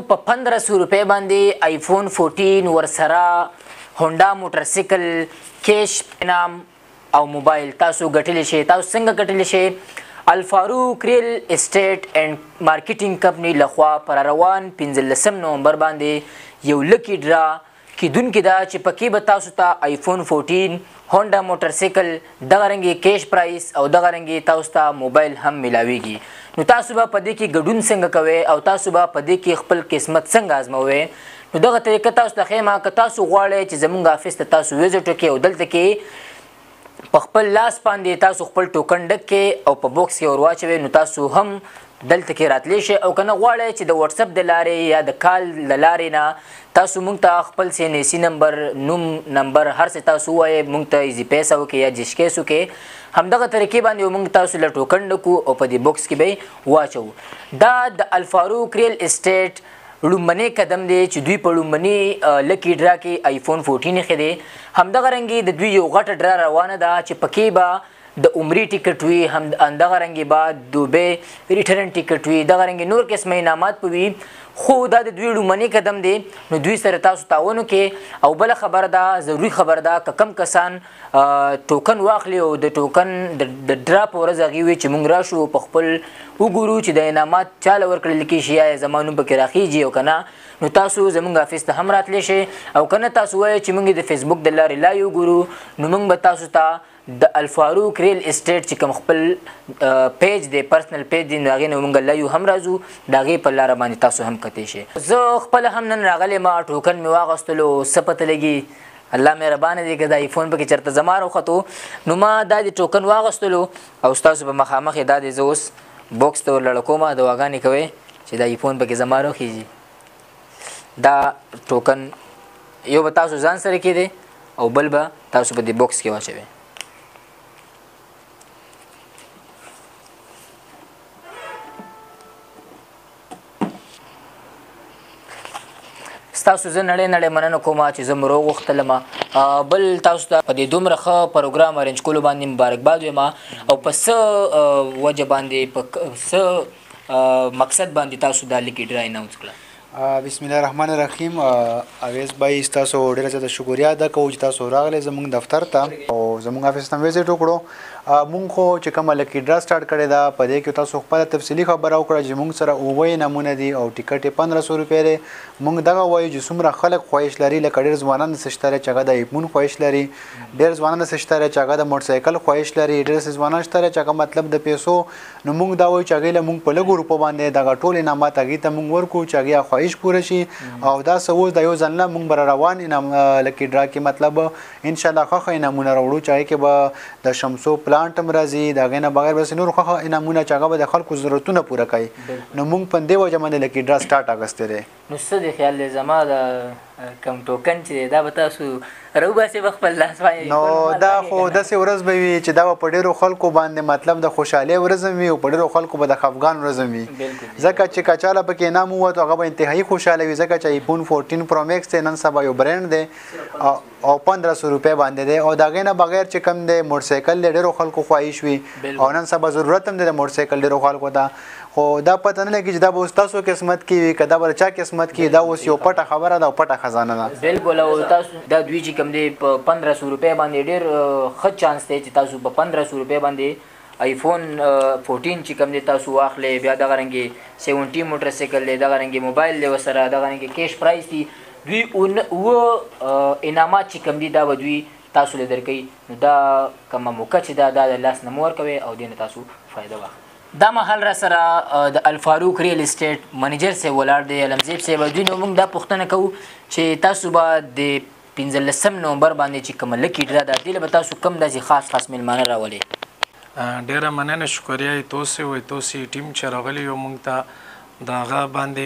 په 1500 روپۍ باندې آیفون 14 ورسره هونډا موټرسایکل کیش انعام او موبایل تاسو ګټلی شئ. تاسو څنګه ګټلی شئ؟ الفاروق ریل اسټیټ اینډ مارکیټینګ کمپنی لخوا پر روان 15 نومبر باندې یو لکی ډرا کیدونکې ده چې پکې به تاسو ته آیفون 14 هونډا موټرسایکل دغه رنګې کیش پرایس او دغه رنګې تاسو ته موبایل هم ملاویږي. نو تاسو به په دې کې ګډون څنګه کوئ او تاسو به په دې کې خپل قسمت څنګه ازموئ؟ نو دغه طریقه تاسو ته ښیم که تاسو غواړئ چې زموږ افیس ته تاسو وزټ وکړئ او دلته کې په خپل لاس باندې تاسو خپل ټوکن ډک کړئ او په بوکس کې ور واچوئ نو تاسو هم دلته کې راتلی شئ. او که نه غواړئ چې د وټساپ د لارې یا د کال د لارې نه تاسو موږ ته خپل سینسي نمبر نوم نمبر هر څه تاسو ووایئ موږ ته ایزي پیسه وکړئ یا جشکیس وکړئ. همدغه طریقې باندې موږ تاسو له ټوکن ډکو او په دې بوکس کې به واچوو. دا د الفاروق ریل اسټیټ لومبنی قدم دی چې دوی په لومبني لکی ډرا کې آیفون 14 ایښی دی. همدغه رنګې د دوی یو غټه ډرا روانه ده چې پکې به د عمرې ټیکټ وي، همدغه رنګې به دوبۍ ریټرن ټیکټ وي، دغه رنګې نور قسمه انعامات به وي. خو دا د دوی لومبنی قدم دی نو دوی سره تاسو تعاون وکړئ. او بله خبره ده، ضروري خبره ده که کم کسان ټوکن واخلي او د ټوکن د ډرا په ورځ هغې وي چې موږ راشو په خپل وګورو چې د انعامات چاله ورکړل کېږي یا زما نوم پکې راخیږي او که نه نو تاسو زموږ افیس ته هم راتلی شئ. او که نه تاسو وایئ چې موږ د فیسبوک د لارې لایو ګورو نو موږ به تاسو ته د الفاروق ریل اسټیټ چې کوم خپل پیج دی پرسنل پیج دی نو هغې نه موږ لایو هم راځو د هغې په لاره باندې تاسو هم کتی شئ. زه خپله هم نن راغلی ما ټوکن مې واغستلو څه پته لګي الله مهربانه دی که د آیفون پکې چېرته زما راوختو نو ما دا د ټوکن واغستلو او ستاسو په مخامخ یې دا دی زه اوس بوکس ته ورلړه کومه دواګانې کوئ چې د آیفون پکې زما راوخیږي. دا ټوکن یو به تاسو ځان سره کېدی او بل به تاسو په دې بوکس کې واچوئ. تاسو زه نړۍ نړۍ مننه کوم چې زه مو راوغوښتلم. بل تاسو ته په دې دومره ښه پروګرام ارینج کولو باندې مبارکباد وایم او په څه وجه باندې په څه مقصد باندې تاسو دا لیکي ډرا اناونس کړه. بسم الله الرحمن الرحیم. اویس بھائی تاسو ډېره زیاته شکریا ادا کوو چې تاسو راغلی زموږ دفتر ته او زموږ افیس ته وزټ وکړو. مونږ خو چې کومه لکی ډرا سټارټ کړې ده په دې کې تاسو خپله تفصیلي خبره وکړه چې مونږ سره 9 نمونه دي او ټیکټ یې 1500 روپۍ دی. مونږ دغه وایو چې څومره خلک خواهش لري لکه ډېر ځوانان داسې شته چې هغه د ایفون خواهش لري، ډېر ځوانان داسې شته چې هغه د موټرسایکل خواهش لري، ډېر داسې ځوانان شته چې هغه مطلب د پیسو. نو مونږ دا وایو چې هغې له مونږ په لږو روپو باندې دغه ټول انعامات هغې ته مونږ ورکړو چې هغې خواهش پوره شي. او دا څه اوس د یو ځل نه مونږ به روان انعام لکي ډرا کې مطلب انشاءالله ښه انعامونه راوړو چې هغې کې به د شمسو پلانټ هم راځي، د هغې نه بغیر بس نور ښه انعامونه چې هغه به د خلکو ضرورتونه پوره کوي. نو مونږ په دې وجه باندې لکي ډرا سټارټ اخیستی دی. نو څه دی خیال دی زما د کوم ټوکن چې دی دا به تاسو راوباسئ په خپل لاس باندې؟ نو دا خو داسې ورځ به وي چې دا به په ډېرو خلکو باندې مطلب د خوشحالۍ ورځ هم وي او په ډېرو خلکو به د خفګان ورځ هم وي. ځکه چې که چاله پکې انعام ووتو هغه به انتهایي خوشحاله وي ځکه چې آیفون 14 پرو میکس دی نن سبا یو برانډ دی او 1500 روپۍ باندې دی او د هغې نه بغیر چې کوم دی موټرسایکل دی ډېرو خلکو خواهش وي او نن سبا ضرورت هم دی د موټرسایکل ډېرو خلکو ته. خو دا پته نه لګي چې دا به اوس تاسو قسمت کې وي که دا به د چا قسمت کې دا اوس یو پټه خبره ده او پټه خزانه ده. بلکل. او تاسو دا دوی چې کوم دی په 1500 روپۍ باندې ډېر ښه چانس دی چې تاسو په 1500 روپۍ باندې آیفون 14 چې کوم دی تاسو واخلئ. بیا دغه رنګې 70 موټرسایکل دی، دغه رنګې موبایل دی ورسره، دغه رنګې کیش پرایس دی. دوی اوه انعامات چې کوم دي دا به دوی تاسو له درکوي. نو دا کومه موقع چې دا د لاس نه مه ورکوئ او دې نه تاسو فایده واخلئ. دا مهال را سره د الفاروق ریل اسټیټ منیجر صاحب ولاړ دی، علمزیب صاحب. دوی نو موږ دا پوښتنه کوو چې تاسو به د 15 نومبر باندې چې کومه لکی ډرا ده دې له به تاسو کوم داسې خاص میلمانه راولئ؟ ډېره مننه شکریه یې توسې وایي توسې ټیم چې راغلی یو موږ ته د هغه باندې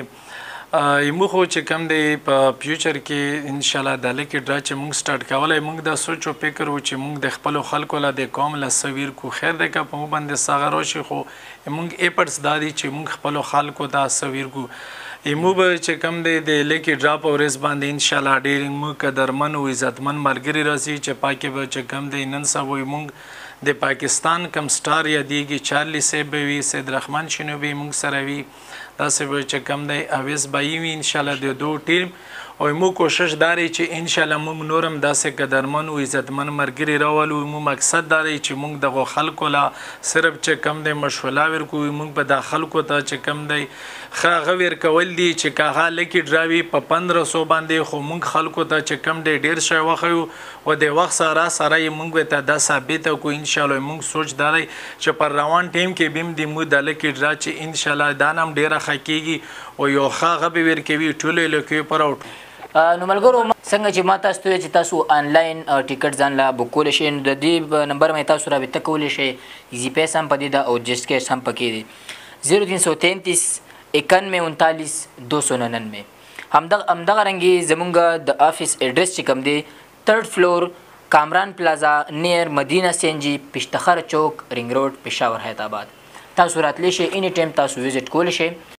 موږ خو چې کوم دی په فیوچر کې انشاءالله د لکی ډرا چې موږ سټارټ کولی موږ دا سوچ و فکر و چې موږ د خپلو خلکو له د قوم له څه ویر کو خیر دی که په موږ باندې څه هغه راشي خو موږ ایپټس دا دي چې موږ خپلو خلکو ته څه ویر کو. موږ به چې کوم دی د لکی ډرا په ورځ باندې انشاءالله ډېر موږ قدرمن او عزتمن ملګري راځي چې پاکې به چې کوم دی نن سبا موږ د پاکستان کم سټار یادېږي چارلی صاحب به وي سید رحمان شنوبي موږ سره وي داسې به چې کوم دی اویس بایي وي انشاءالله د دو ټیم او موږ کوشش دا دی چې انشاءالله موږ نور هم داسې قدرمن او عزتمن ملګري راولو موږ مقصد دا دی چې موږ دغو خلکو له صرف چې کوم دی مشوره ورکوو موږ به دا خلکو ته چې کوم دی ښه هغه ورکول دي چې که هغه لکي ډراوي په 1500 باندې خو موږ خلکو ته چې کوم دی ډېر شی وښیو او د وخت سره یې موږ ته دا ثابته کړو انشاءالله موږ سوچ دا دی چې پر روان ټیم کې به هم د موږ د لکي ډرا چې انشاءالله دا نه هم ډېره ښه کېږي او یو ښه هغه به ورکوي ټولو لکیو پر نو ملګرو څنګه چې ما تاسو ته چې تاسو آنلاین ټیکټ ځان لا بک کولی شئ نو د دې نمبر باندې تاسو رابطه کولی شئ ایزي پیس هم په دې ده او جسټ کیش هم پکې دی 0333 91 39 299 همدغه رنګې زمونږ د آفیس ایډرس چې کوم دی 3rd فلور کامران پلازا نیر مدینه سینجی پشتخر چوک رنګ روډ پېښور حیدرآباد تاسو راتلی شئ اینی ټایم تاسو وزټ کولی شئ